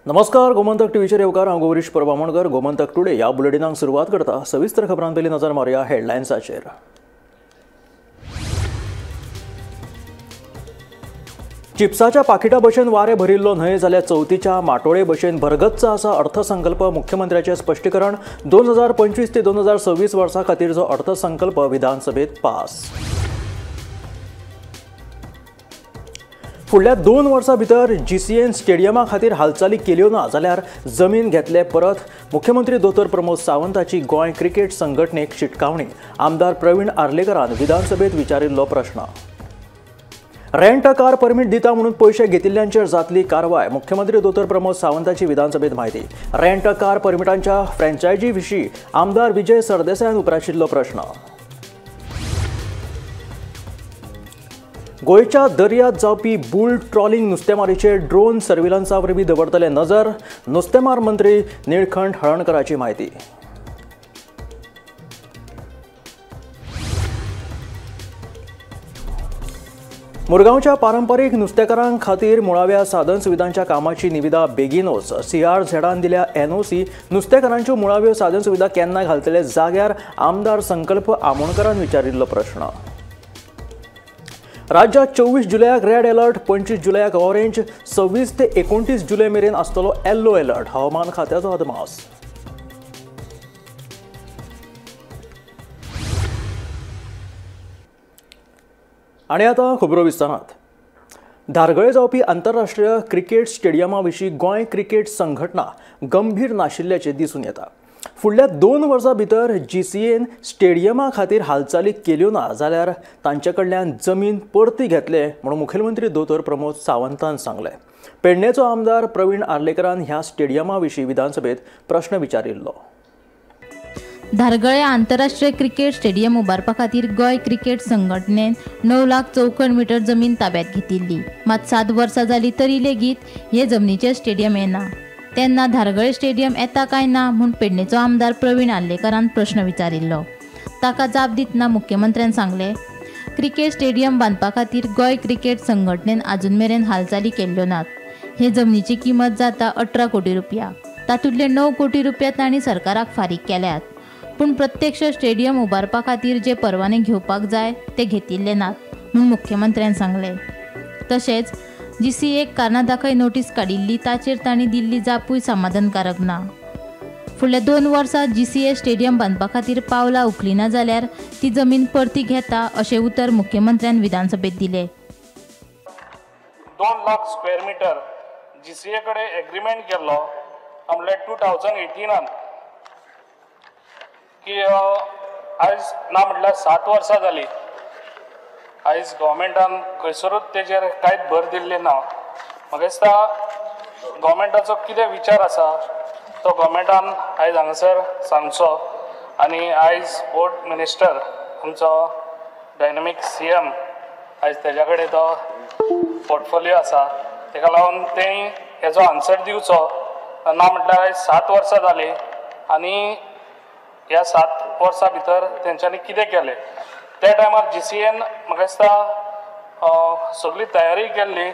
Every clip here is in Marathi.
नमस्कार, गोमंतक टीव्हीचेर येवकार। हांव गौरीश परबामणकर। गोमंतक टुडे ह्या बुलेटिनाक सुरवात करता। सविस्तर खबरां पयलीं नजर मारया हेडलायन्साचेर। चिप्साच्या पाकिटा भशेन वारे भरिल्लो न्हय जाल्यार चवथीच्या माटोळे भशेन भरगच्च आसा अर्थसंकल्प। मुख्यमंत्र्याचें स्पश्टीकरण। 2025 ते 2026 वर्सा खातीरचो अर्थसंकल्प विधानसभेत पास। फुडल्या 2 वर्सां भितर जीसीएन स्टेडियमा खातीर हालचाली केल्यो ना जाल्यार जमीन घेतले परत। मुख्यमंत्री दोतोर प्रमोद सावंताची गोंय क्रिकेट संघटनेक शिटकावणी। आमदार प्रवीण आर्लेकरान विधानसभेत विचारिल्लो प्रश्न। रेंट अ कार परमीट दिता म्हणून पैसे घेतिल्ल्यांचेर जातली कारवाय। मुख्यमंत्री दोतोर प्रमोद सावंताची विधानसभेत म्हायती। रेंट अ कार परमिटांच्या फ्रँचायझी विशीं आमदार विजय सरदेसायान उपराशिल्लो प्रश्न। गोंयच्या दर्यांत जावपी बुल ट्रॉलिंग नुस्तेमारीचेर ड्रोन सर्विलन्सा वरवीं दवरतले नजर। नुस्तेमार मंत्री निळकंठ हळर्णकाराची म्हायती। मुरगांवच्या पारंपारीक नुस्तेकारां खातीर मुळाव्या साधन सुविधांच्या कामाची निविदा बेगीनूच। CRZान दिल्या NOC। नुस्तेकारांच्यो मुळाव्यो साधन सुविधा केन्ना घालतले जाग्यार आमदार संकल्प आमोणकरान विचारिल्लो प्रश्न। राज्यात 24 जुलयाक रेड अलर्ट, 25 जुलयाक ऑरेंज, 26 ते 29 जुलै मेरेन आसतलो येल्लो अलर्ट। हवामान खात्याचो अदमास। आनी आतां खबरो विस्तारांत। धारगळे जावपी आंतरराष्ट्रीय क्रिकेट स्टेडियमा विशीं गोंय क्रिकेट संघटना गंभीर नाशिल्ल्याचें दिसून येता। फुडल्या 2 वर्सां भितर जीसीएन स्टेडियमा खातीर हालचाली केल्यो ना जाल्यार तांचे कडल्यान जमीन परती घेतले म्हणून मुखेलमंत्री दोतोर प्रमोद सावंतान सांगलें। पेडणेचो आमदार प्रवीण आर्लेकरान ह्या स्टेडियमा विशीं विधानसभेत प्रश्न विचारिल्लो। धारगळे आंतरराष्ट्रीय क्रिकेट स्टेडियम उबारपा खातीर गोंय क्रिकेट संघटनेन 9 लाख चौखण मीटर जमीन ताब्यात घेतिल्ली। मात 7 वर्सां जालीं तरी लेगीत हे जमनीचेर स्टेडियम येना। तेन्ना धारगळे स्टेडियम येता काय ना म्हूण पेडणेचो आमदार प्रवीण आर्लेकरान प्रश्न विचारिल्लो। ताका जाप दितना मुख्यमंत्र्यान सांगलें, क्रिकेट स्टेडियम बांदपा खातीर गोंय क्रिकेट संघटनेन आजून मेरेन हालचाली केल्ल्यो नात। हे जमनीची किंमत जाता 18 कोटी रुपया। तातूंतले 9 कोटी रुपया तांणी सरकाराक फारीक केल्यात। पूण प्रत्यक्ष स्टेडियम उबारपा खातीर जे परवाने घेवपाक जाय ते घेतिल्ले नात म्हूण मुख्यमंत्र्यान सांगलें। तशेंच जीसीएक कारणां दाखय नोटीस काडिल्ली ताचेर तांणी दिल्ली जापूय समाधानकारक ना। फुडल्या 2 वर्सां जीसीए स्टेडियम बांदपा खातीर पावलां उखली ना जाल्यार ती जमीन परती घेता अशें उतर मुख्यमंत्र्यान विधानसभेत दिलें। 2 लाख स्क्वेअर मीटर जीसीए कडेन एग्रीमेंट केल्लो आमले 2018 की आयज ना म्हटल्यार 7 वर्सां जालीं। आयज गव्हर्मेंटान खंयसरूच तेजेर कांयच भर दिल्ले ना। म्हाका दिसता गव्हर्मेंटाचो कितें विचार आसा तो गव्हर्मेंटान आयज हांगासर सांगचो। आनी आयज स्पोर्ट मिनिस्टर आमचो डायनॅमीक CM आयज तेज्या कडेन तो पोर्टफोलियो आसा, तेका लागून तेणी हेजो आन्सर दिवचो। ना म्हटल्यार आयज 7 वर्सां जालीं आनी ह्या 7 वर्सां भितर तेंच्यांनी कितें केलें। त्या टायमार जीसीएन म्हाका दिसता सगळी तयारी केल्ली,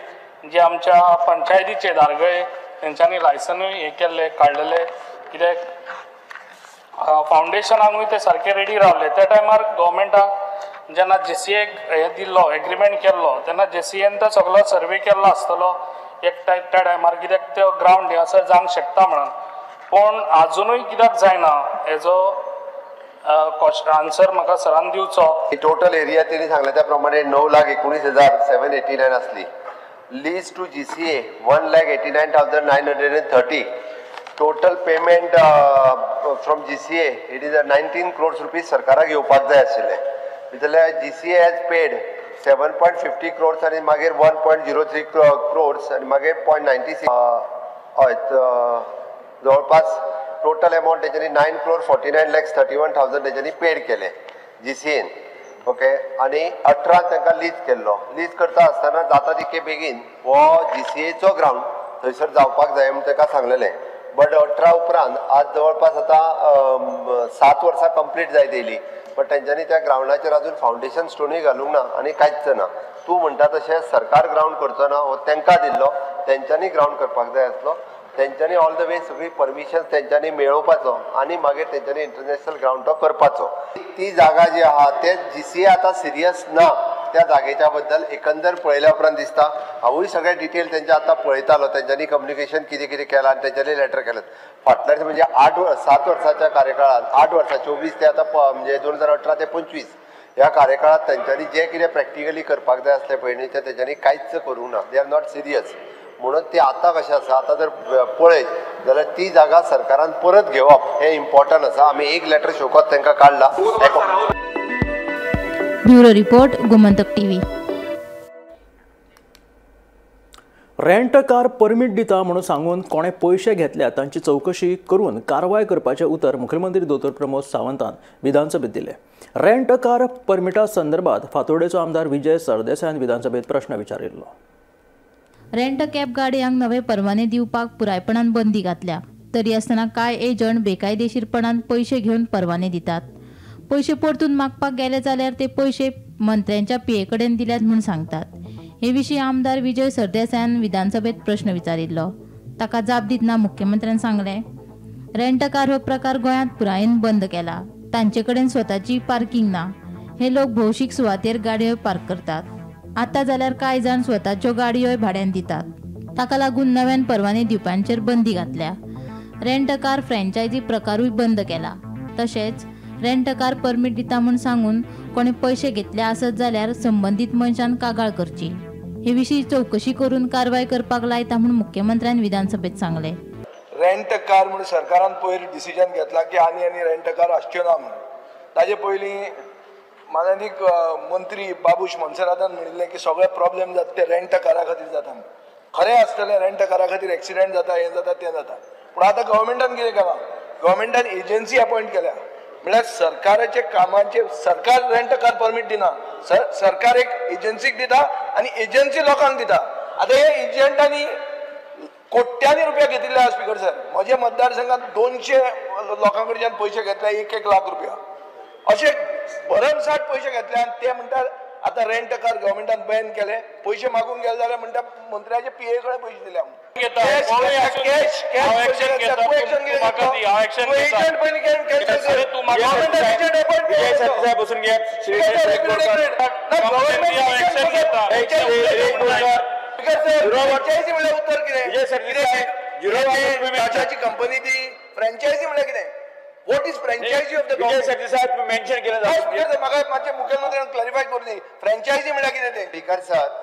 जी आमच्या पंचायतीचे धारगळे तेंच्यांनी लायसनूय हे केल्ले काडलेले, कित्याक फावंडेशनाकूय ते सारके रेडी रावले। त्या टायमार गव्हर्मेंटाक जेन्ना जीसीएक हे दिल्लो एग्रीमेंट केल्लो तेन्ना जीसीएन तो सगळो सर्वे केल्लो आसतलो त्या टायमार, कित्याक तो ग्रावंड हांगासर जावंक शकता म्हणून। पूण आजुनूय कित्याक जायना हेजो आन्सर म्हाका सरान दिवचो। टोटल एरिया तेणी सांगले त्या प्रमाणे 9,19,789 आसली। Lease to GCA 1,89,930। Total payment from GCA it is 19 crores rupees सरकाराक येवपाक जाय आशिल्ले। भितरले जीसीए हॅज पेड 7.50 crores आनी मागीर 1.03 crores आनी मागीर 0.96 हय जवळपास टोटल अमाउंट तेच्यांनी 9,49,31,000 तेच्यांनी पेड केले जीसीएन। ओके, आनी 18 तांकां लीज केल्लो। लीज करता आसतना जाता तितके बेगीन हो जीसीएचो ग्रावंड थंयसर जावपाक जाय म्हूण ताका सांगलेलें। बट 18 उपरांत आज जवळपास आतां 7 वर्सां कंप्लीट जायत येयली, बट तेंच्यांनी त्या ग्रावंडाचेर अजून फावंडेशन स्टोनूय घालूंक ना आनी कांयच ना। तूं म्हणटा तशें सरकार ग्रावंड करचो ना, हो तांकां दिल्लो, तेंच्यांनी ग्रावंड करपाक जाय आसलो। तेंच्यांनी ऑल द वे सगळी परमिशन तेंच्यांनी मेळोवपाचो आनी मागीर तेंच्यांनी इंटरनॅशनल ग्राउंड तो करपाचो. ती जागा जी आहा ते GCA आतां सिरियस ना त्या जागेच्या बद्दल एकंदर पळयल्या उपरांत दिसता. हांवूय सगळे डिटेल तेंचे आतां पळयतालो, तेंच्यांनी कम्युनिकेशन कितें कितें केलां आनी तेंच्यांनी लेटर केलें. फाटल्यान म्हणजे 7 वर्साच्या कार्यकाळात 8 वर्सां 24 ते आतां म्हणजे 2018 ते 25 ह्या कार्यकाळात तेंच्यांनी जे कितें प्रॅक्टिकली करपाक जाय आसलें पळय न्ही तें तेंच्यांनी कांयच करूंक ना. They are not serious. म्हणून ते आतां कशें आसा, आतां जर पळयत जाल्यार ती जागा सरकारान परत घेवप हें इम्पॉर्टंट आसा. आमी एक लेटर शोकोत तांकां काडला. Bureau report Gomantak TV. Rent car permit दिता म्हणून सांगून कोणे पयशे घेतल्या तांची चौकशी करून कारवाय करपाचें उतर मुख्यमंत्री दोतोर प्रमोद सावंतान विधानसभेत दिलें. रेंट कार परमिटा संदर्भात फातोर्डेचो आमदार विजय सरदेसायान विधानसभेत प्रश्न विचारिल्लो. रेंट कॅब गाडयांक नवे परवाने दिवपाक पुरायपणान बंदी घातल्या. तरी आसतना कांय एजंट बेकायदेशीरपणान पयशे घेवन परवाने दितात. पयशे परतून मागपाक गेले जाल्यार ते पयशे मंत्र्यांच्या PA कडेन दिल्यात म्हूण सांगतात. हे विशीं आमदार विजय सरदेसायान विधानसभेत प्रश्न विचारिल्लो. ताका जाप दितना मुख्यमंत्र्यान सांगलें, रेंट कार हो प्रकार गोंयांत पुरायेन बंद केला. तांचे कडेन स्वताची पार्किंग ना. हे लोक भौशीक सुवातेर गाडयो पार्क करतात. आतां जाल्यार कांय जाण स्वताच्यो गाडयोय भाड्यान दितात. ताका लागून नव्यान परवाने दिवपांचेर बंदी घातल्या. रेंट कार फ्रँचायझी प्रकारूय बंद केला. तशेंच रेंट कार परमीट दिता म्हूण सांगून कोणे पयशे घेतले आसत जाल्यार संबंदीत मनशान कागाळ करची. हे विशीं चौकशी करून कारवाय करपाक लायता म्हूण मुख्यमंत्र्यान विधानसभेत सांगलें. रेंट कार म्हणून सरकारान पयर डिसिजन घेतला की आनी रेंट कार आसच्यो ना म्हणून. ताजे पयलीं माननीक मंत्री बाबूश मोन्सेरातान म्हणिल्लें की सगळे प्रॉब्लेम जाता ते रेंट कारा खातीर जाता. खरें आसतलें, रेंट कारा खातीर एक्सिडेंट जाता, हें जाता तें जाता. पूण आतां गव्हर्मेंटान कितें केलां, गव्हर्मेंटान एजन्सी अपॉयंट केल्या. म्हळ्यार सरकाराचे कामाचे सरकार रेंट कार परमीट दिना, सरकार एक एजन्सीक दिता आनी एजन्सी लोकांक दिता. आतां हे एजंटांनी कोट्यांनी रुपया घेतिल्ले आहा. स्पीकर सर, म्हज्या मतदारसंघात 200 लोकां कडच्यान पयशे घेतले, 1 लाख रुपया अशे भरमसाट पयशे घेतले. आनी ते म्हणटात आतां रेंट कार गव्हर्मेंटान बॅन केले. पयशे मागूंक गेले जाल्यार म्हणटा मंत्र्याचे PA कडेन पयशे दिले. कंपनी ती फ्रँचायझी म्हळ्यार कितें? What is franchisee of the government? Mention केलं माझे मुख्यमंत्र्यांनी क्लॅरिफाय करून दी. फ्रँचायझी म्हळ्यार कितें ते?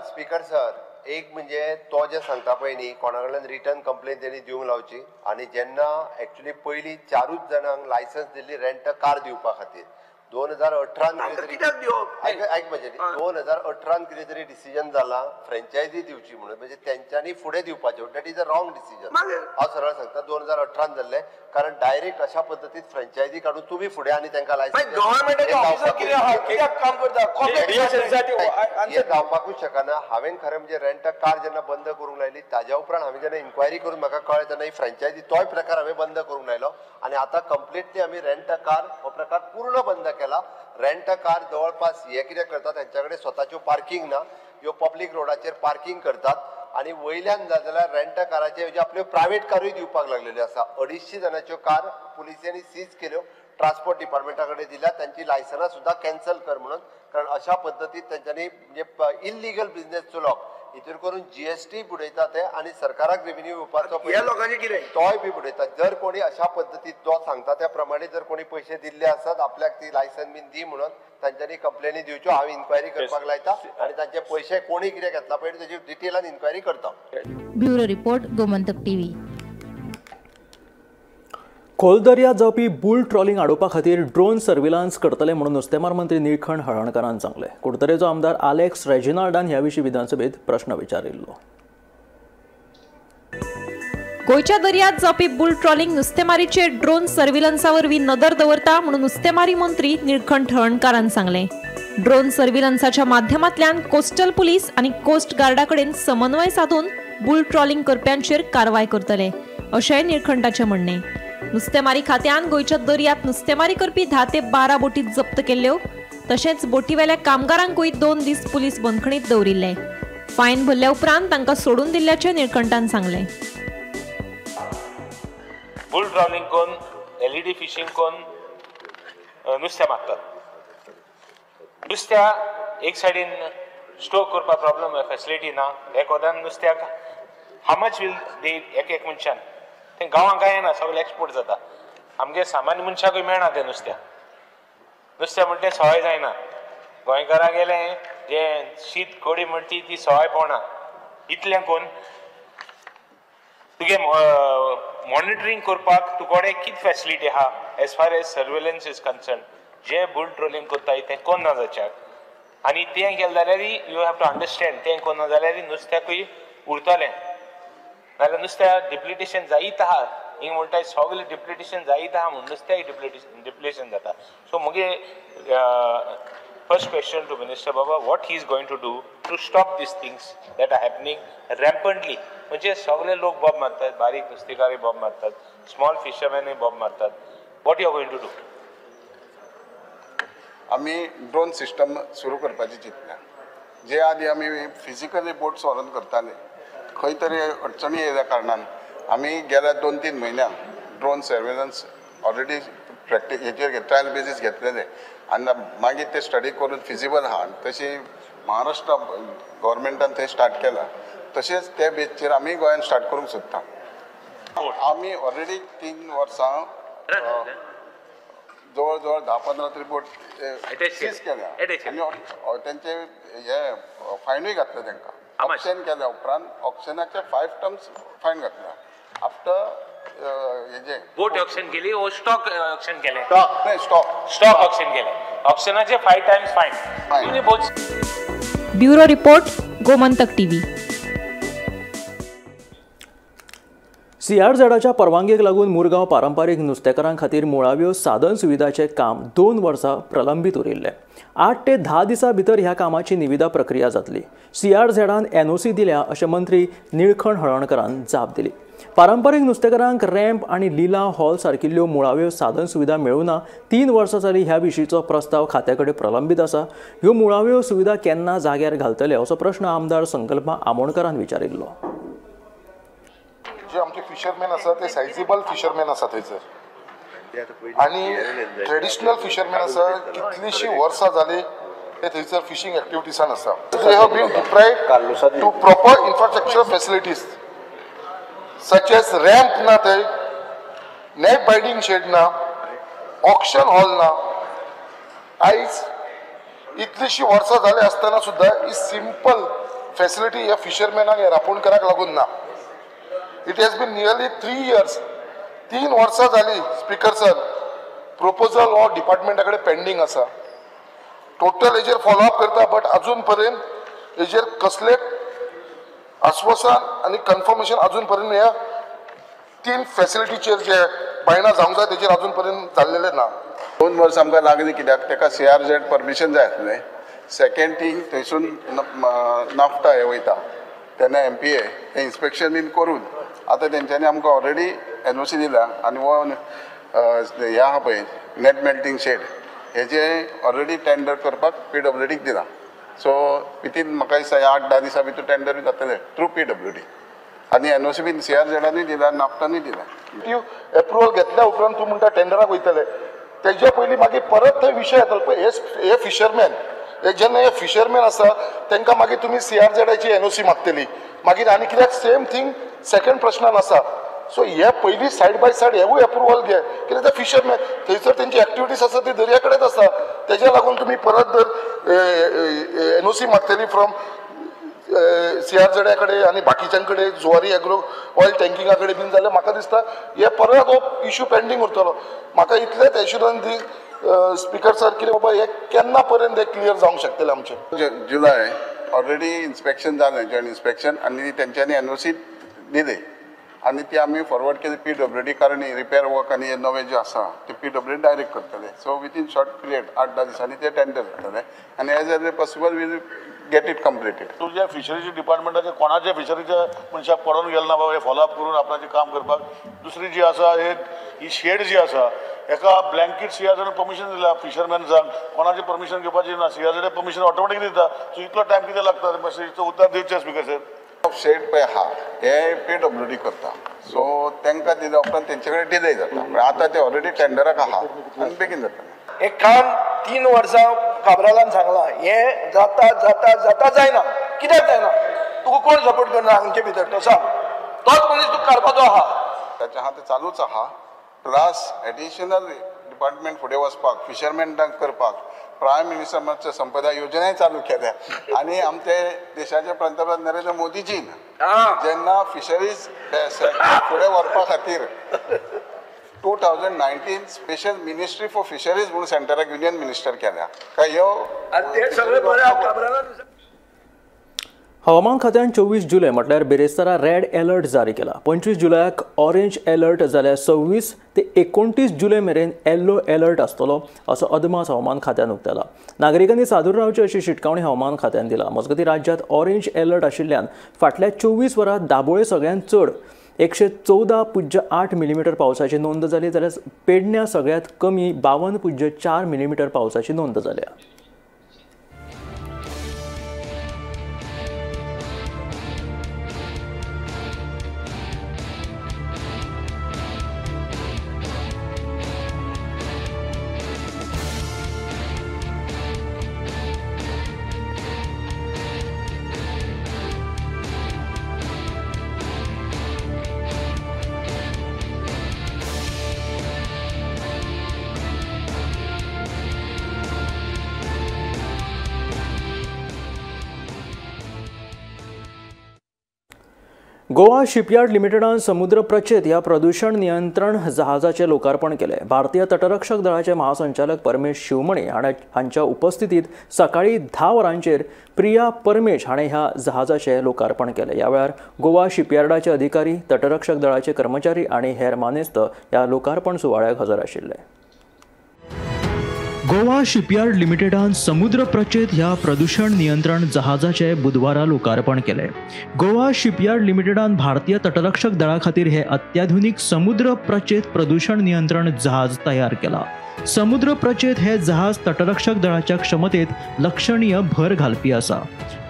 स्पीकर सर एक म्हणजे तो जे सांगता पळय न्ही, कोणा कडल्यान रिटर्न कंप्लेन तेणी दिवंक लावची. आनी जेन्ना एक्चुअली पयलीं 4च जाणांक लायसन्स दिल्ली रेंट कार दिवपा खातीर 2018 कित्याक दिवप? ऐक म्हणजे 2018 कितें तरी डिसिजन जाला फ्रँचायझी दिवची म्हणून. म्हणजे तेंच्यांनी फुडें दिवपाचें. That is a wrong decision. हांव सरळ सांगता 2018 जाल्लें, कारण डायरेक्ट अशा पद्दतीन फ्रँचायझी काडून तुमी फुडें आनी तांकां लायसन्स हें जावपाकूच शकना. हांवें खरें म्हणजे रेंट कार जेन्ना बंद करूंक लायली ताज्या उपरांत हांवें जेन्ना इन्क्वायरी करून म्हाका कळ्ळें तेन्ना ही फ्रँचायझी तोय प्रकार हांवें बंद करूंक लायलो. आनी आतां कंप्लिटली आमी रेंट कार हो प्रकार पूर्ण बंद केला. रेंट कार जवळपास हे कितें करतात, तांच्या कडेन स्वताच्यो पार्किंग ना, ह्यो पब्लीक रोडाचेर पार्किंग करतात. आनी वयल्यान जाल्यार रेंट काराचे जे आपल्यो प्रायवेट कारूय दिवपाक लागलेल्यो आसा. 250 जाणांच्यो कार पुलिसांनी सीज केल्यो, ट्रान्सपोर्ट डिपार्टमेंटा कडेन दिल्या. तांची लायसनां सुद्दां कॅन्सल कर म्हणून. कारण अशा पद्दतीन तांच्यांनी म्हणजे इल्लिगल बिझनेस चलोवप. हितून करून GST बुडयता ते आनी सरकाराक रेव्हेन्यू येवपाचो तोय बी बुडयता. जर कोणी अशा पद्दतीन तो सांगता त्या प्रमाणे जर कोणी पयशे दिल्ले आसत आपल्याक ती लायसन बीन दी म्हणून तांच्यांनी कंप्लेनी दिवच्यो. हांव इन्क्वायरी करपाक लायता आनी तांचे पयशे कोणी कितें घेतला पळय तेजी डिटेलान इन्क्वायरी करता. Bureau report Gomantak TV. खोल दर्यांत जावपी बुल ट्रॉलिंग आडोवपा खातीर ड्रोन सर्विलान्स करतले म्हणून नुस्तेमार मंत्री निळखंड हळर्णकारान सांगलें. कुडतरेचो आमदार आलेक्स रेजिनाल्डान ह्या विशीं विधानसभेत प्रश्न विचारिल्लो. गोंयच्या दर्यांत जावपी बुल ट्रॉलिंग नुस्तेमारीचे ड्रोन सर्विलन्सा वरवीं नदर दवरता म्हणून नुस्तेमारी मंत्री निळखंड हळर्णकारान सांगलें. ड्रोन सर्विलन्साच्या माध्यमांतल्यान कोस्टल पुलीस आनी कोस्ट गार्डा कडेन समन्वय साधून बुल ट्रॉलिंग करप्यांचेर कारवाय करतले अशेंय निळखंडाचें म्हणणें. नुस्तेमारी खात्यान गोंयच्या दर्यांत नुस्तेमारी करपी 10 ते 12 बोटी जप्त केल्ल्यो. तशेंच बोटीवेल्या कामगारांकूय 2 दीस पुलीस बंदखणीत दवरिल्ले. फायन भरल्या उपरांत तांकां सोडून दिल्ल्याचें निळखंडान सांगलें. बुल ट्रॉलिंग कोण LED फिशिंग कोण नुस्तें मारतात. नुस्त्या एक सायडीन स्टोर करपाक प्रॉब्लम फॅसिलिटी ना. हे कोदान नुस्त्याक हाव मच वील दे एक मनशान तें गांवांक काय ना सगळें एक्सपोर्ट जाता. आमगे सामान्य मनशाकूय मेळना तें नुस्त्या म्हणटा तें सवाय जायना. गोंयकाराक गेलें जे शीत कोडी म्हणटी ती सवाय पडना. इतलें कोण तुगे मॉनिटरींग करपाक तुकोडे कित फॅसिलिटी आहा as far as surveillance is concern. जे बुल ट्रोलिंग करताय तें कोण ना जाच्याक आनी तें गेलें जाल्यार यू हॅव टू अंडरस्टँड तें कोण ना जाल्यार नुस्त्याकूय उरतलें. नाल्यार नुस्त्या डिप्लिटेशन जायत आहा. हिंग म्हणटाय सगळें डिप्लिटेशन जायत आहा म्हणून नुस्त्याय डिप्लिटेशन जाता. सो मुगे first question to Minister Baba, what he is going to do to stop these things that are happening rampantly. म्हणजे सगळे लोक बॉब मारतात, बारीक नुस्तेकारी बॉब मारतात, स्मॉल फिशरमॅन बॉब मारतात. what you are going to do? आमी ड्रोन सिस्टम सुरू करपाची चिंतल्या. जे आदी आमी फिजिकली बोट्स व्हरून करताले खंय तरी अडचणी येयल्या कारणान आमी गेल्या 2-3 म्हयन्यान ड्रोन सर्वेलन्स ऑलरेडी हेचेर ट्रायल बेसीस घेतलेले आनी मागीर ते स्टडी करून फिजिबल आहा. तशी महाराष्ट्र गव्हर्मेंटान थंय स्टार्ट केला. तशेंच ते बेसचेर आमी गोंयान स्टार्ट करूंक सोदता. आमी ऑलरेडी 3 वर्सां जवळ जवळ 10-15 तरी बोट सीज केल्या आनी तेंचे हे फायनूय घातले तांकां. ऑक्शन केल्या उपरांत ऑक्शनाचे 5 टर्म्स फायन घातला. आफ्टर हेजे बोट ऑक्शन केली ओ स्टॉक ऑक्शन केले. स्टॉक ऑक्शन केले. ऑक्शनाचे 5 टाइम्स फायन. Bureau report Gomantak TV. CRZच्या परवानगीक लागून मुरगांव पारंपारीक नुस्तेकारां खातीर मुळाव्यो साधन सुविधाचें काम 2 वर्सां प्रलंबीत उरिल्लें. 8 ते 10 दिसां भितर ह्या कामाची निविदा प्रक्रिया जातली. CRZन NOC दिल्या अशें मंत्री निळखण हळर्णकरान जाप दिली. पारंपारीक नुस्तेकारांक रॅम्प आनी लिला हॉल सारकिल्ल्यो मुळाव्यो साधन सुविधा मेळूना 3 वर्सां जालीं ह्या विशींचो प्रस्ताव खात्या कडेन प्रलंबीत आसा. ह्यो मुळाव्यो सुविधा केन्ना जाग्यार घालतले असो प्रश्न आमदार संकल्पा आमोणकरान विचारिल्लो. जे आमचे फिशरमॅन आसा ते सायझेबल फिशरमॅन आसा थंयसर आनी ट्रेडिशनल फिशरमॅन आसा कितलीशीं वर्सां जाली ते थंयसर फिशींग एक्टिविटीसान आसा. They have been deprived to proper infrastructure facilities such as ramp ना थंय, नेट बायडिंग शेड ना, ऑक्शन हॉल ना. आयज इतलीशीं वर्सां जाले आसतना सुद्दां ही सिंपल फॅसिलिटी ह्या फिशरमॅनाक ह्या रांपोणकाराक लागून ना. It has been nearly 3 years. 3 वर्सां जाली स्पीकर सर प्रोपोजल हो डिपार्टमेंटा कडेन पेंडींग आसा. टोटल हेजेर फॉलोअप करता बट अजून पर्यंत हेजेर कसले आश्वासन आनी कन्फर्मेशन अजून पर्यंत ह्या 3 फॅसिलिटीचेर जे बायना जावंक जाय तेजेर अजून पर्यंत जाल्लेले ना. 2 वर्सां आमकां लागली कित्याक ताका CRZ परमिशन जाय आसलें. सेकंड थिंग थंयसून नाफ्टा हे वयता तेन्ना MPA हे इन्स्पेक्शन बीन करून आतां तेंच्यांनी आमकां ऑलरेडी NOC दिला आनी हो हे आहा पळय नेट मेल्टिंग शेड हेजे ऑलरेडी टेंडर करपाक PWDक दिला. सो विथीन म्हाका दिसता 8-10 दिसां भितर टेंडर जातलें थ्रू PWD आनी NOC बीन CRZनूय दिला नाफ्टानूय दिला. एप्रुवल घेतल्या उपरांत तूं म्हणटा टेंडराक वयतले तेजे पयलीं मागीर परत थंय विशय येतलो पळय हे फिशरमॅन जेन्ना हे फिशरमॅन आसा तांकां मागीर तुमी CRZची NOC मागतली मागीर आनी कित्याक सेम थिंग सेकंड प्रश्नान आसा. सो हे पयलीं सायड बाय सायड हेवूय एप्रुवल घे कित्याक ते फिशरमॅन थंयसर तेंची एक्टिविटीज आसा ती दर्या कडेच आसा तेज्या लागून तुमी परत जर NOC मागतली फ्रॉम CRZ कडेन आनी बाकीच्यां कडेन जुवारी एग्रो ऑयल टँकिंगा कडेन बीन जाल्यार म्हाका दिसता हे परत हो इशू पेंडींग उरतलो. म्हाका इतलेंच एश्युरन्स दी स्पीकर सर कितें बाबा हे केन्ना पर्यंत हे क्लियर जावंक शकतलें आमचें. जुलय ऑलरेडी इन्स्पेक्शन जालें जॉयंट इन्स्पेक्शन आनी तेंच्यांनी NOC दिली आनी ती आमी फॉरवर्ड केली PWD कारण रिपेर वर्क आनी नवे जे आसा ते PWD डायरेक्ट करतले. सो विथीन शॉर्ट पिरियड 8-10 दिसांनी ते टेंडर जातले आनी as early possible we'll get it completed. तुझ्या फिशरीच्या डिपार्टमेंटाचे कोणाच्या फिशरीच्या मनशाक पडून गेले ना बाबा हे फॉलोअप करून आपणाचें काम करपाक. दुसरी जी आसा ही शेड जी आसा एका ब्लँकेट CRZ परमिशन दिला फिशरमॅन्सांक कोणाचें परमिशन घेवपाचें ना. CRZ परमिशन ऑटोमॅटीक दिता. सो इतलो टायम कितें लागता मातशें उत्तर दिवचें स्पीकर सर. शेड पळय आहा हे PWD करता, सो तांकां दिले उपरांत तेंचे कडेन डिले जाता. पण आतां ते ऑलरेडी टेंडराक आहा आनी बेगीन जाता. हे काम 3 वर्सां काबरालान सांगलां हे जाता जाता जाता जायना. कित्याक जायना? तुका कोण सपोर्ट करना हांगचे भितर तो सांग. तोच मनीस तुका काडपाचो आहा. ताचे आहा ते चालूच आहा. प्लस एडिशनल डिपार्टमेंट फुडें वचपाक, फिशरमॅनांक करपाक प्रायम मिनिस्टर मत्स्य संपदा योजनाय चालू केल्या. आनी आमचे देशाचे पंतप्रधान नरेंद्र मोदीजीन जेन्ना फिशरीज फुडें व्हरपा खातीर 2019 स्पेशल मिनिस्ट्री फॉर फिशरीज म्हणून सेंटराक युनियन मिनिस्टर केल्या. काय हवामान खात्यान 24 जुलय म्हटल्यार बेरेस्तारा रेड अलर्ट जारी केला. 25 जुलयाक ऑरेंज अलर्ट जाल्यार 26 ते 29 जुलय मेरेन येल्लो अलर्ट आसतलो असो अदमास हवामान खात्यान उक्तायला. नागरिकांनी सादूर रावचे अशी शिटकावणी हवामान खात्यान दिला. मजगतीं राज्यांत ऑरेंज अलर्ट आशिल्ल्यान फाटल्या 24 वरांत दाबोळे सगळ्यांत चड 114.8 मिलीमीटर पावसाची नोंद जाली, जाल्यार पेडण्यां सगळ्यांत कमी 52.4 मिलीमीटर पावसाची नोंद जाल्या. गोवा शिपयार्ड लिमिटेडान समुद्र प्रचेत ह्या प्रदूषण नियंत्रण जहाजाचे लोकार्पण केले. भारतीय तटरक्षक दळाचे महासंचालक परमेश शिवमणी हांच्या उपस्थितीत सकाळी 10 वरांचेर प्रिया परमेश हाणें ह्या जहाजाचे लोकार्पण केले. ह्या वेळार गोवा शिपयार्डाचे अधिकारी, तटरक्षक दळाचे कर्मचारी आनी हेर मानेस्त ह्या लोकार्पण सुवाळ्याक हजर आशिल्ले. गोवा शिपयार्ड लिमिटेडान समुद्र प्रचेत ह्या प्रदूषण नियंत्रण जहाजाचे बुधवारा लोकार्पण केले. गोवा शिपयार्ड लिमिटेडान भारतीय तटरक्षक दळा खातीर हे अत्याधुनिक समुद्र प्रचेत प्रदूषण नियंत्रण जहाज तयार केला. समुद्र प्रचेत हे जहाज तटरक्षक दळाच्या क्षमतेत लक्षणीय भर घालपी आसा.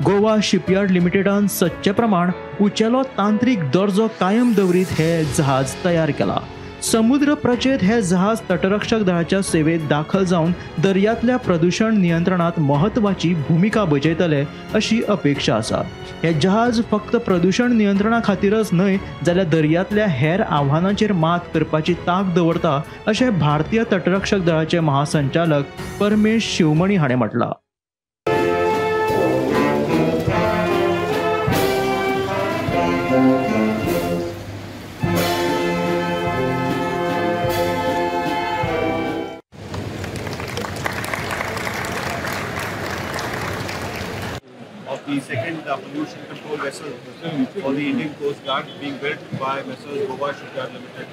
गोवा शिपयार्ड लिमिटेडान सच्चे प्रमाण उंचेलो तांत्रीक दर्जो कायम दवरीत हे जहाज तयार केला. समुद्र प्रचेत हे जहाज तटरक्षक दळाच्या सेवेत दाखल जावन दर्यांतल्या प्रदूषण नियंत्रणात महत्वाची भूमिका बजयतले अशी अपेक्षा आसा. हे जहाज फक्त प्रदूषण नियंत्रणा खातीरच न्हय जाल्यार दर्यांतल्या हेर आव्हानांचेर मात करपाची तांक दवरता अशें भारतीय तटरक्षक दळाचे महासंचालक परमेश शिवमणी हाणें म्हटलां. The second pollution control vessel for the Indian Coast Guard being built by Messrs. Goa Shipyard Limited.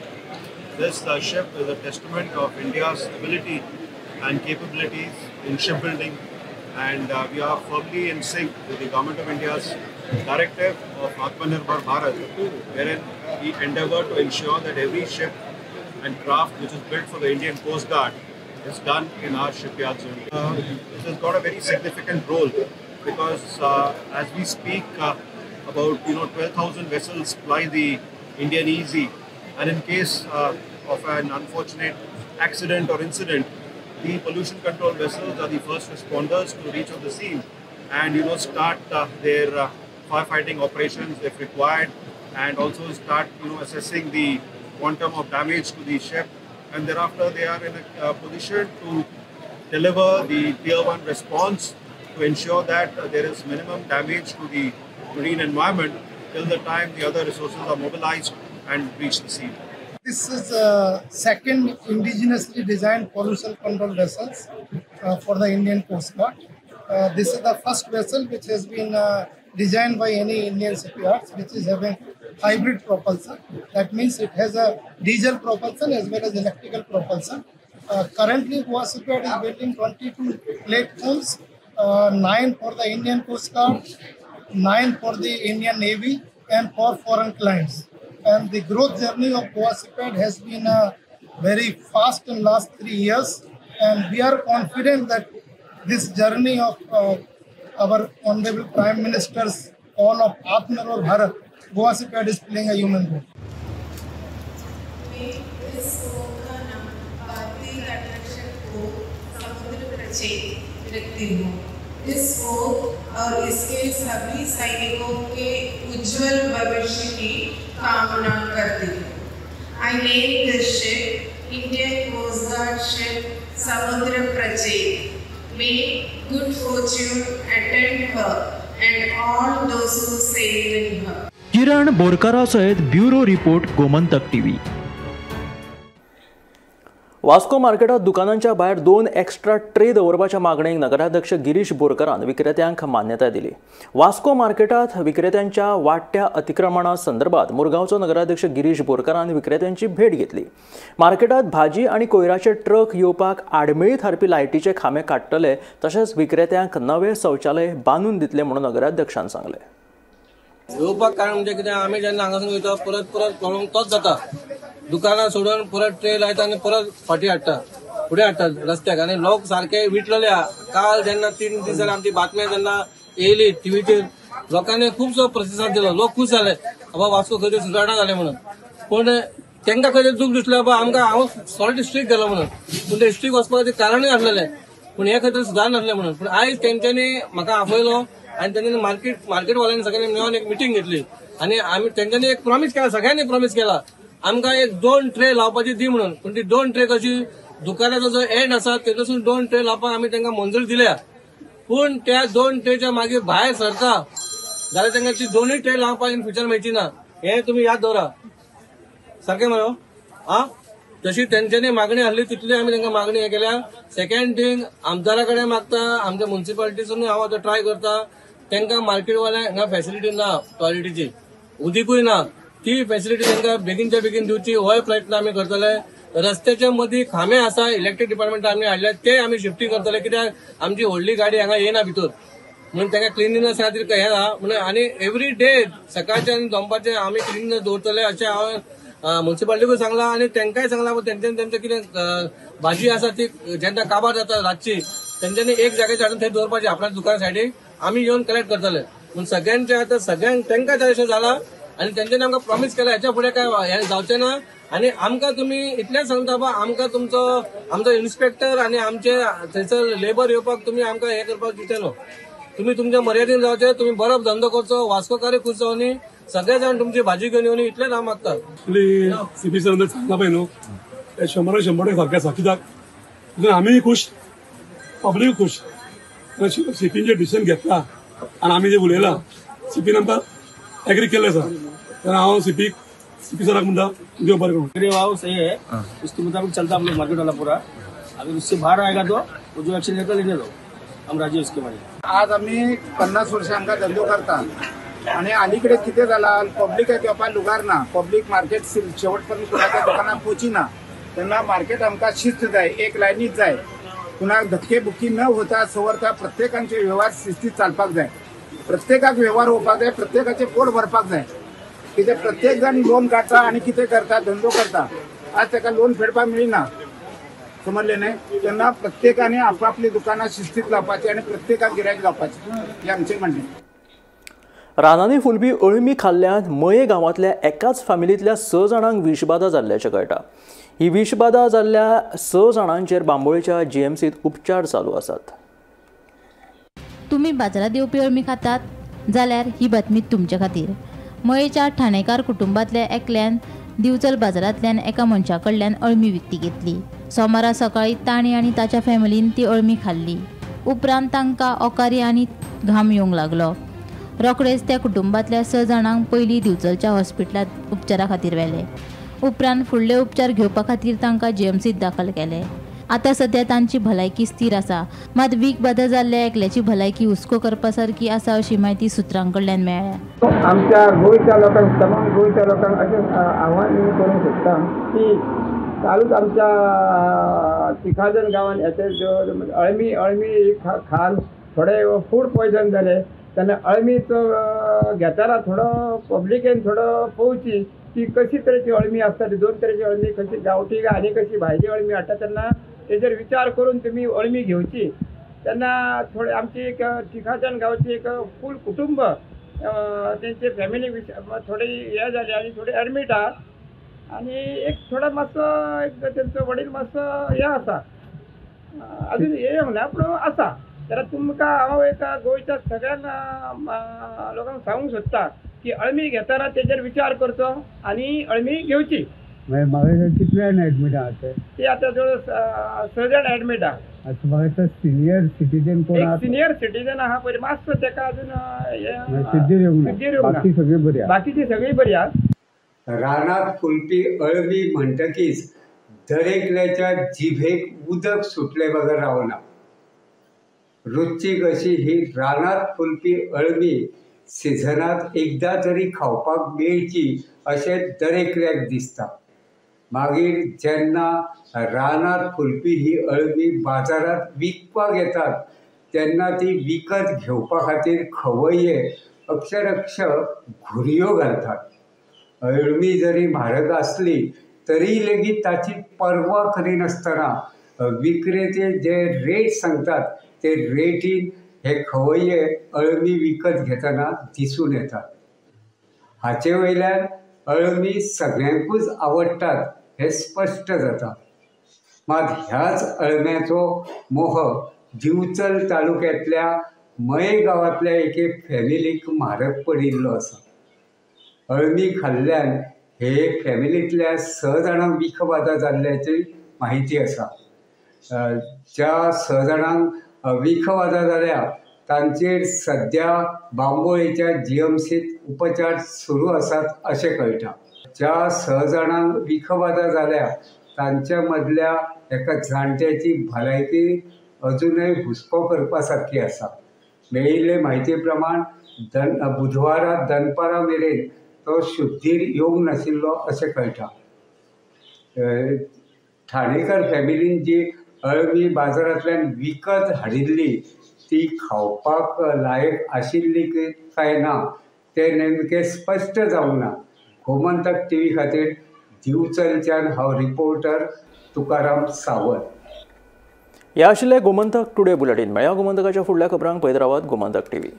This ship is a testament of India's ability and capabilities in shipbuilding, and we are firmly in sync with the Government of India's directive of Atmanirbhar Bharat, wherein we endeavour to ensure that every ship and craft which is built for the Indian Coast Guard is done in our shipyards only. This has got a very significant role, because as we speak about 12,000 vessels fly the Indian Easy, and in case of an unfortunate accident or incident, the pollution control vessels are the first responders to reach on the scene and start their firefighting operations if required, and also start assessing the quantum of damage to the ship, and thereafter they are in a position to deliver the tier 1 response to ensure that there is minimum damage to the marine environment till the time the other resources are mobilized and reach the scene. This is second indigenously designed pollution control vessels for the Indian Coast Guard. This is the first vessel which has been designed by any Indian shipyards, which is having hybrid propulsion. That means it has a diesel propulsion as well as electrical propulsion. Currently, Goa Shipyard is building 22 platforms. 9 for the Indian Coast Guard, 9 for the Indian Navy, and 4 foreign clients. And the growth journey of Goa Shipyard has been very fast in last 3 years, and we are confident that this journey of our Honorable Prime Minister's all of Atmanirbhar Bharat, Goa Shipyard is playing a human role. इस और इसके सभी सैनिकों के उज्जवल भविष्य की कामना करती हूँ। I name this ship Indian Coast Guard ship Samudra Pracheet. May good fortune attend her and all those who sail in her. किरण बोरकारा सयत bureau report Gomantak TV. Vasco मार्केटात दुकानांच्या भायर 2 एक्स्ट्रा ट्रे दवरपाच्या मागणेक नगराध्यक्ष गिरीश बोरकारान विक्रेत्यांक मान्यताय दिली। वास्को मार्केटात विक्रेत्यांच्या वाडट्या अतिक्रमणा संदर्भात मुरगांवचो नगराध्यक्ष गिरीश बोरकारान विक्रेत्यांची भेट घेतली। मार्केटात भाजी आणि कोयराचे ट्रक येवपाक आडमेळी थारपी लायटीचे खांबे काडटले तशेंच विक्रेत्यांक नवे शौचालय बांदून दितले म्हणून नगराध्यक्षान सांगले। येवपाक कारण म्हणजे कितें आमी जेन्ना हांगासून वयता परत प्रॉब्लेम तोच जाता। दुकानां सोडून परत ट्रे लायता आनी परत फाटी हाडटा फुडें हाडटात रस्त्याक आनी लोक सारके विटलेले आहा। काल जेन्ना 3 दीस जाले आमची बातम्या जेन्ना येयली टीव्हीचेर लोकांनी खूबसो प्रतिसाद दिलो। लोक खूश जाले बाबा वास्को खंय तरी सुदारणा जाले म्हणून। पण तांकां खंय तरी दूख दिसलें बाबा आमकां हांव सॉल्ट स्ट्रीक गेलो म्हणून पूण ते स्ट्रीक वचपाक कारणूय आसलेलें पूण हे खंय तरी सुदार नासलें म्हणून। पूण आयज तेंच्यांनी म्हाका आपयलो आनी तेंच्यांनी मार्केटवाल्यांनी सगळ्यांनी मेळून एक मिटींग घेतली आनी आमी तेंच्यांनी एक प्रॉमिस केला, सगळ्यांनी प्रॉमिस केला आमकां एक 2 ट्रे लावपाची दी म्हणून। पण ती 2 ट्रे कशी दुकानाचो जो एंड आसा तेजोसून 2 ट्रे लावपाक आमी तांकां मंजूर दिल्या। पूण त्या 2 ट्रेच्या मागीर भायर सरता जाल्यार तांकां ती 2 ट्रे लावपाक इन फ्युचर मेळची ना। हे तुमी याद दवरा सारकें मरो आ जशी तेंच्यांनी मागणी आहली तितली आमी तांकां मागणी हे केल्या। सेकंड थिंग आमदारा कडेन मागता, आमच्या म्युनिसिपालिटीसून हांव आतां ट्राय करता तांकां मार्केटवाल्यांक हांगा फॅसिलिटी ना टॉयलेटीची, उदीकूय ना, ती फॅसिलिटी तांकां बेगीनच्या बेगीन दिवची होय प्रयत्न आमी करतले। रस्त्याच्या मदीं खांबे आसा इलेक्ट्रीक डिपार्टमेंटान आमी हाडले ते आमी शिफ्टिंग करतले कित्याक आमची व्हडली गाडी हांगा येना भितर म्हणून तांकां क्लिनिनेस खातीर हें ना म्हणून आनी एवरी डे सकाळचे आनी दनपारचे आमी क्लिनिनेस दवरतले अशें हांवें म्युनिसिपालिटीकूय सांगलां आनी तांकांय सांगलां। तेंच्यांनी तेंचें कितें भाजी आसा ती जेन्ना काबार जाता रातची तेंच्यांनी एक जाग्याचेर हाडून थंय दवरपाची आपल्या दुकाना सायडीक आमी येवन कलेक्ट करतले म्हणून सगळ्यांचे आतां सगळ्यांक तांकां जाय अशें जाला आनी तेंच्यांनी आमकां प्रॉमिस केला हेच्या फुडें काय हें जावचें ना। आनी आमकां तुमी इतलेंच सांगता बा आमकां आमचो इन्स्पेक्टर आनी आमचे थंयसर लेबर येवपाक तुमी आमकां हें करपाक दिते न्हू। तुमी तुमच्या मर्यादेन जावचे, तुमी बरो धंदो करचो, वास्कोकारूय खूश जावनी, सगळे जाण तुमची भाजी घेवन येवनी इतलेंच हांव मागता। सीपी सर सांगला पळय न्हू ते 100% सारकें आसा कित्याक आमीय खूश पब्लीक खूश सीपीन जे डिसिजन घेतला आनी आमी जे उलयला सीपीन आमकां एग्री केले सर तेन्ना हांव सीपी सराक म्हणटा देव बरें करूं। मेरे वाव सही है, उसके मुताबिक चलता हम लोग मार्केट वाला पूरा। अगर उससे बाहर आएगा तो जो एक्शन लेकर लेने दो, हम राजी उसके बारे। आज आम्ही 50 वर्ष आमका धंदो करता आणि अलीकडे किती झाला पब्लिक घेवपाक लुगार ना, पब्लिक मार्केट शेवटपर्यंत कुणाच्या दुकानात पोचीना। त्यांना मार्केट आमका शिस्त जाय, एक लायनीत जाय, कुणा धक्के बुक्की न होता सवरता प्रत्येकांचे व्यवहार शिस्तीत चालपाक जाय, प्रत्येकाक व्यवहार होपाक जाय, प्रत्येकाचे पोट भरपाक जाय। कितें प्रत्येक जण लोन काढता आणि कितें करता धंदो करता आज ताका लोन फेडपाक मेळना समजले न्ही। तेन्ना प्रत्येकाने आपापली दुकानां शिस्तीत लावपाची आणि प्रत्येकाक गिरायक लावपाची हे आमचे म्हणणे। रानांनी फुलबी अळमी खाल्ल्यान मये गांवांतल्या एकाच फॅमिलींतल्या 6 जाणांक विषबाधा जाल्ल्याचें कळटा। ही विषबाधा जाल्ल्या 6 जाणांचेर बांबोळेच्या जीएमसीत उपचार चालू आसात। तुम्ही बाजारात येवपी अळमी खातात जाल्यार ही बातमी तुमच्या खातीर। मयेच्या ठाणेकार कुटुंबातल्या एकल्यान दिवचल बाजारांतल्यान एका मनशा कडल्यान अळमी विकती घेतली। सोमारा सकाळी ताणी आनी ताच्या फॅमिलीन ती अळमी खाल्ली। उपरांत तांकां ओकारी आनी घाम येवंक लागलो। रोखडेच त्या कुटुंबातल्या 6 जाणांक पयलीं दिवचलच्या हॉस्पिटलांत उपचारा खातीर व्हेले। उपरांत फुडले उपचार घेवपा खातीर तांकां जीएमसीत दाखल केले। आतां सध्या तांची भलायकी स्थिर आसा, मात वीख बाधा जाल्ल्या एकल्याची भलायकी हुस्को करपा सारकी आसा अशी माहिती सुत्रां कडल्यान मेळ्ळ्या। आमच्या गोंयच्या लोकांक तमाम गोंयच्या लोकांक अशें आव्हान करूंक सोदता की कालूच आमच्या तिखाजन गांवांत येते अळमी खान थोडे फूड पॉयझन जाले तेन्ना अळमीचो घेताना थोडो पब्लिकेन थोडो पळोवची की कशी तरेची अळमी आसता ती 2 तरेची अळमी कशी गांवठी काय आनी कशी भायली अळमी हाडटा तेन्ना तेजेर विचार करून तुमी अळमी घेवची। तेन्ना थोडे आमची एक तिखाजन गांवची एक फूल कुटुंब तेंचे फॅमिली थोडी हे जाली आनी थोडी एडमीट आहात आनी एक थोडा मातसो एक तेंचो वडील मातसो हे आसा अजून हे येवंक ना पूण आसा जाल्यार तुमकां हांव एका गोंयच्या सगळ्या लोकांक सांगूंक सोदता की अळमी घेतना तेजेर विचार करचो आनी अळमी घेवची. म्हाका कितले जाण एडमीट आहात ते आतां जवळ 6 जाण एडमीट आहात. आता म्हाका सिनियर सिटीजन कोण आहात? सिनियर सिटीजन आहा पळय मातसो तेका अजून सिद्धीर येवंक ना. बाकी सगळी बरी आहात. बाकीची सगळी बरी आहात. रानात फुलपी अळमी म्हणटकीच दरेकल्याच्या जिभेक उदक सुटले बगर रावना. रुचीक अशी ही रानात फुलपी अळमी सिजनात एकदा तरी खावपाक मेळची अशें दरेकल्याक दिसता. मागीर जेन्ना रानात फुलपी ही अळमी बाजारात विकपाक येतात तेन्ना ती विकत घेवपा खातीर खवय्ये अक्षरश घुरयो घालतात. अळमी जरी म्हारग आसली तरी लेगीत ताची पर्वा करिनासतना विक्रेते जे रेट सांगतात ते रेटीन हे खवय्ये अळमी विकत घेतना दिसून येतात. हाचे वयल्यान अळमी सगळ्यांकूच आवडटात हे स्पश्ट जाता. मात ह्याच अळम्याचो मोह दिवचल तालुक्यांतल्या मये गांवांतल्या एके फॅमिलीक म्हारग पडिल्लो आसा. अळमी खाल्ल्यान हे फॅमिलींतल्या 6 जाणांक विखबाधा जाल्ल्याची माहिती आसा. ज्या 6 जाणांक विखबाधा जाल्या तांचेर सध्या बांबोळेच्या जीएमसीत उपचार सुरू आसात अशें कळटा. ज्या 6 जाणांक विखबाधा जाल्या तांच्या मदल्या एका जाणट्याची भलायकी अजूनय हुस्को करपा सारकी आसा. मेळिल्ले म्हायती प्रमाण बुधवारा दनपारा मेरेन तो शुद्धीर येवंक नाशिल्लो अशें कळटा. ठाणेकर फॅमिलीन जी अळमी बाजारांतल्यान विकत हाडिल्ली ती खावपाक लायक आशिल्ली काय ना तें नेमकें स्पश्ट जावंक ना. गोमंतक टीव्ही खातीर दिवचलच्यान हांव रिपोर्टर तुकाराम सावंत. हे आशिल्ले गोमंतक टुडे बुलेटिन. मेळया गोमंतकाच्या फुडल्या खबरांक पळयत रावात गोमंतक टीव्ही.